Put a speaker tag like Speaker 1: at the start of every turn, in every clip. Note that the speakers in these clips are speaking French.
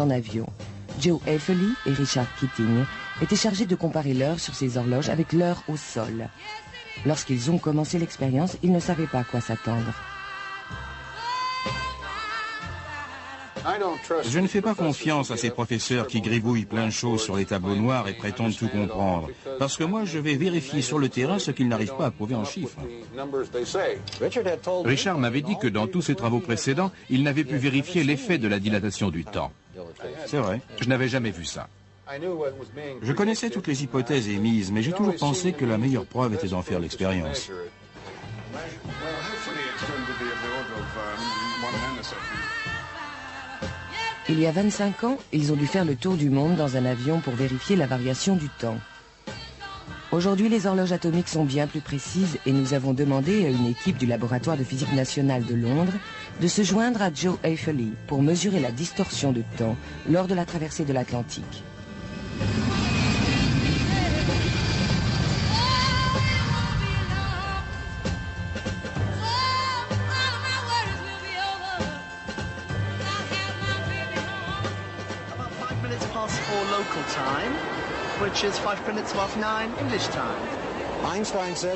Speaker 1: en avion. Joe Efeli et Richard Keating étaient chargés de comparer l'heure sur ces horloges avec l'heure au sol. Lorsqu'ils ont commencé l'expérience, ils ne savaient pas à quoi s'attendre.
Speaker 2: Je ne fais pas confiance à ces professeurs qui gribouillent plein de choses sur les tableaux noirs et prétendent tout comprendre. Parce que moi, je vais vérifier sur le terrain ce qu'ils n'arrivent pas à prouver en chiffres.
Speaker 3: Richard m'avait dit que dans tous ses travaux précédents, il n'avait pu vérifier l'effet de la dilatation du temps.
Speaker 2: C'est vrai.
Speaker 3: Je n'avais jamais vu ça.
Speaker 2: Je connaissais toutes les hypothèses émises, mais j'ai toujours pensé que la meilleure preuve était d'en faire l'expérience.
Speaker 1: Il y a 25 ans, ils ont dû faire le tour du monde dans un avion pour vérifier la variation du temps. Aujourd'hui, les horloges atomiques sont bien plus précises et nous avons demandé à une équipe du laboratoire de physique nationale de Londres de se joindre à Joe Efeli pour mesurer la distorsion de temps lors de la traversée de l'Atlantique.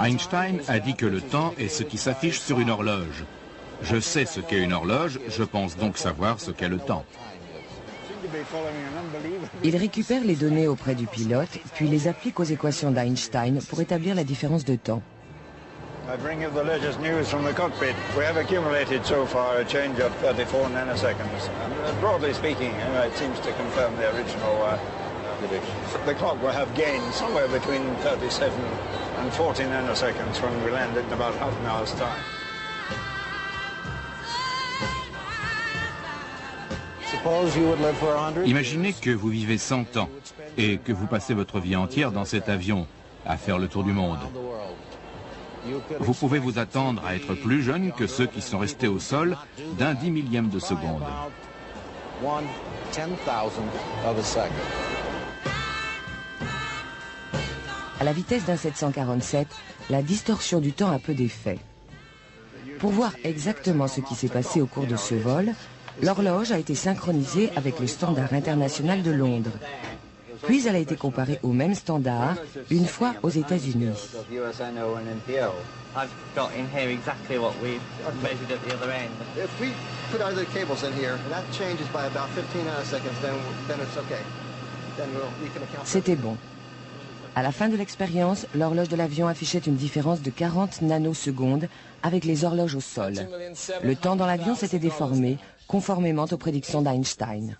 Speaker 3: Einstein a dit que le temps est ce qui s'affiche sur une horloge. Je sais ce qu'est une horloge, je pense donc savoir ce qu'est le temps.
Speaker 1: Il récupère les données auprès du pilote, puis les applique aux équations d'Einstein pour établir la différence de temps.
Speaker 4: I bring you the latest news from the cockpit. We have accumulated so far a change of 34 nanoseconds. Broadly speaking, it seems to confirm the original prediction. The clock will have gained somewhere between 37 and 40 nanoseconds when we land in about half an hour's time. Suppose you would live for 100.
Speaker 3: Imaginez que vous vivez 100 ans et que vous passez votre vie entière dans cet avion à faire le tour du monde. Vous pouvez vous attendre à être plus jeune que ceux qui sont restés au sol d'un 10 000e de seconde.
Speaker 1: À la vitesse d'un 747, la distorsion du temps a peu d'effet. Pour voir exactement ce qui s'est passé au cours de ce vol, l'horloge a été synchronisée avec le standard international de Londres. Puis elle a été comparée au même standard une fois aux États-Unis. C'était bon. À la fin de l'expérience, l'horloge de l'avion affichait une différence de 40 nanosecondes avec les horloges au sol. Le temps dans l'avion s'était déformé, conformément aux prédictions d'Einstein.